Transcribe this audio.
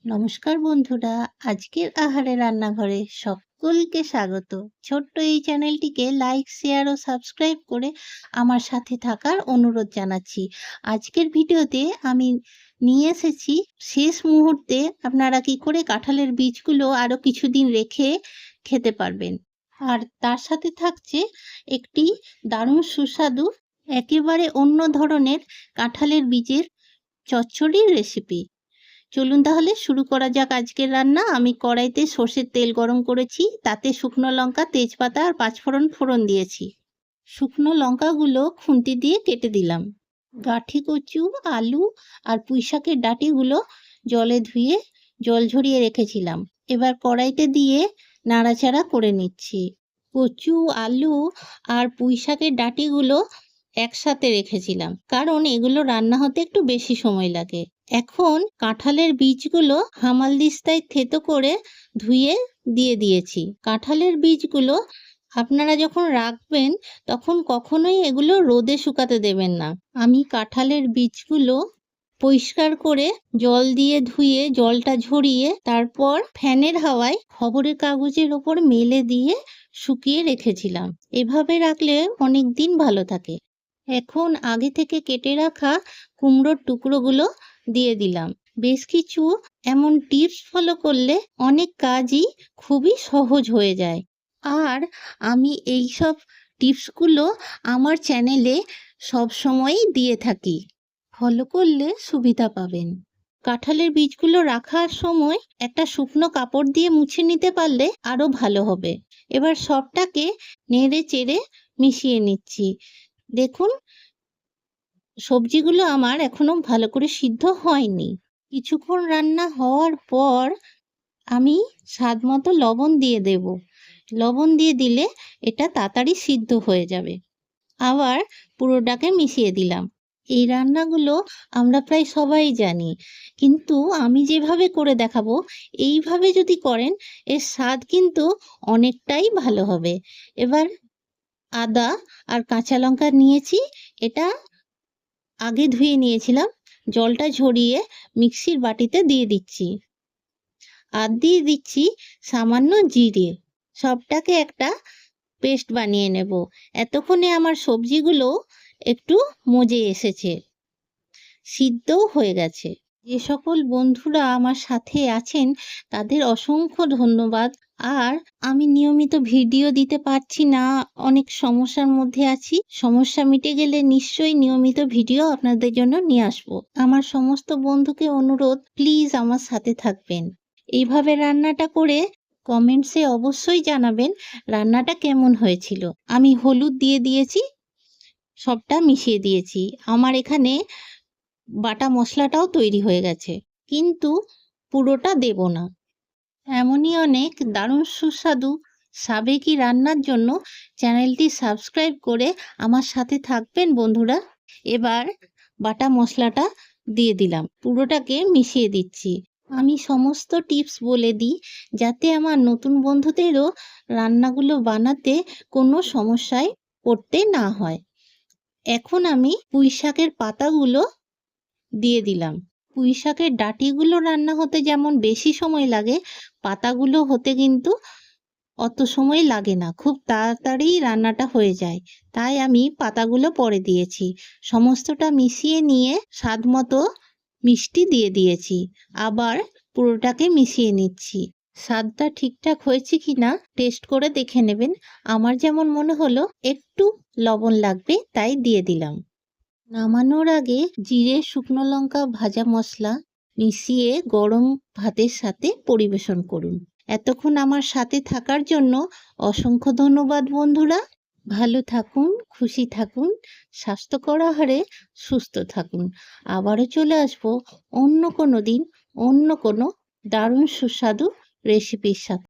নমস্কার বন্ধুরা, আজকের আহারে রান্নাঘরে সকলকে স্বাগত। ছোট্ট এই চ্যানেলটিকে লাইক, শেয়ার ও সাবস্ক্রাইব করে আমার সাথে থাকার অনুরোধ জানাচ্ছি। আজকের ভিডিওতে আমি নিয়ে এসেছি শেষ মুহূর্তে আপনারা কি করে কাঁঠালের বীজগুলো আরও কিছুদিন রেখে খেতে পারবেন। আর তার সাথে থাকছে একটি দারুণ সুস্বাদু একেবারে অন্য ধরনের কাঁঠালের বীজের চচ্চড়ির রেসিপি। চলুন তাহলে শুরু করা যাক আজকের রান্না। আমি কড়াইতে সর্ষের তেল গরম করেছি, তাতে শুকনো লঙ্কা, তেজপাতা আর পাঁচফোড়ন ফোড়ন দিয়েছি। শুকনো লঙ্কাগুলো খুন্তি দিয়ে কেটে দিলাম। গাঁঠি কচু, আলু আর পুঁইশাকের ডাঁটিগুলো জলে ধুয়ে জল ঝরিয়ে রেখেছিলাম। এবার কড়াইতে দিয়ে নাড়াচাড়া করে নিচ্ছি। কচু, আলু আর পুঁইশাকের ডাঁটিগুলো একসাথে রেখেছিলাম, কারণ এগুলো রান্না হতে একটু বেশি সময় লাগে। এখন কাঁঠালের বীজগুলো হামালদিস্তায় থেতো করে ধুয়ে দিয়ে দিয়েছি। কাঁঠালের বীজগুলো আপনারা যখন রাখবেন তখন কখনোই এগুলো রোদে শুকাতে দেবেন না। আমি কাঁঠালের বীজগুলো পরিষ্কার করে জল দিয়ে ধুয়ে জলটা ঝরিয়ে তারপর ফ্যানের হাওয়ায় খবরের কাগজের ওপর মেলে দিয়ে শুকিয়ে রেখেছিলাম। এভাবে রাখলে অনেক দিন ভালো থাকে। এখন আগে থেকে কেটে রাখা কুমড়োর টুকরোগুলো দিয়ে দিলাম। বেশ কিছু এমন টিপস ফলো করলে অনেক কাজই খুবই সহজ হয়ে যায়। আর আমি এই সব টিপসগুলো আমার চ্যানেলে সবসময়ই দিয়ে থাকি, ফলো করলে সুবিধা পাবেন। কাঁঠালের বীজগুলো রাখার সময় একটা শুকনো কাপড় দিয়ে মুছে নিতে পারলে আরও ভালো হবে। এবার সবটাকে নেড়ে চেড়ে মিশিয়ে নিচ্ছি। দেখুন, সবজিগুলো আমার এখনো ভালো করে সিদ্ধ হয়নি। কিছুক্ষণ রান্না হওয়ার পর আমি স্বাদ মতো লবণ দিয়ে দেব। লবণ দিয়ে দিলে এটা তাড়াতাড়ি সিদ্ধ হয়ে যাবে। আবার পুরোটাকে মিশিয়ে দিলাম। এই রান্নাগুলো আমরা প্রায় সবাই জানি, কিন্তু আমি যেভাবে করে দেখাবো এইভাবে যদি করেন এর স্বাদ কিন্তু অনেকটাই ভালো হবে। এবার আদা আর কাঁচা লঙ্কা নিয়েছি, এটা আগে ধুয়ে নিয়েছিলাম। জলটা ঝরিয়ে মিক্সির বাটিতে দিয়ে দিচ্ছি। আর দিয়ে দিচ্ছি সামান্য জিরে। সবটাকে একটা পেস্ট বানিয়ে নেব। এতক্ষণে আমার সবজিগুলো একটু মজে এসেছে, সিদ্ধও হয়ে গেছে। যে সকল বন্ধুরা আমার সাথে আছেন তাদের অসংখ্য ধন্যবাদ। আর আমি নিয়মিত ভিডিও দিতে পারছি না, অনেক সমস্যার মধ্যে আছি। সমস্যা মিটে গেলে নিশ্চয়ই নিয়মিত ভিডিও আপনাদের জন্য নিয়ে আসবো। আমার সমস্ত বন্ধুকে অনুরোধ, প্লিজ আমার সাথে থাকবেন। এইভাবে রান্নাটা করে কমেন্টসে অবশ্যই জানাবেন রান্নাটা কেমন হয়েছিল। আমি হলুদ দিয়ে দিয়েছি, সবটা মিশিয়ে দিয়েছি। আমার এখানে বাটা মশলাটাও তৈরি হয়ে গেছে, কিন্তু পুরোটা দেব না। এমনই অনেক দারুণ সুস্বাদু সাবেকি রান্নার জন্য চ্যানেলটি সাবস্ক্রাইব করে আমার সাথে থাকবেন বন্ধুরা। এবার বাটা মশলাটা দিয়ে দিলাম, পুরোটাকে মিশিয়ে দিচ্ছি। আমি সমস্ত টিপস বলে দিই যাতে আমার নতুন বন্ধুদেরও রান্নাগুলো বানাতে কোনো সমস্যায় পড়তে না হয়। এখন আমি পুঁইশাকের পাতাগুলো দিয়ে দিলাম। পুঁইশাকের ডাঁটিগুলো রান্না হতে যেমন বেশি সময় লাগে, পাতাগুলো হতে কিন্তু অত সময় লাগে না, খুব তাড়াতাড়ি রান্নাটা হয়ে যায়। তাই আমি পাতাগুলো পরে দিয়েছি। সমস্তটা মিশিয়ে নিয়ে স্বাদ মতো মিষ্টি দিয়ে দিয়েছি। আবার পুরোটাকে মিশিয়ে নিচ্ছি। স্বাদটা ঠিকঠাক হয়েছে কিনা টেস্ট করে দেখে নেবেন। আমার যেমন মনে হলো একটু লবণ লাগবে, তাই দিয়ে দিলাম। নামানোর আগে জিরে, শুকনো লঙ্কা, ভাজা মশলা মিশিয়ে গরম ভাতের সাথে পরিবেশন করুন। এতক্ষণ আমার সাথে থাকার জন্য অসংখ্য ধন্যবাদ বন্ধুরা। ভালো থাকুন, খুশি থাকুন, স্বাস্থ্যকর আহারে সুস্থ থাকুন। আবারও চলে আসবো অন্য কোনো দিন অন্য কোনো দারুণ সুস্বাদু রেসিপির সাথে।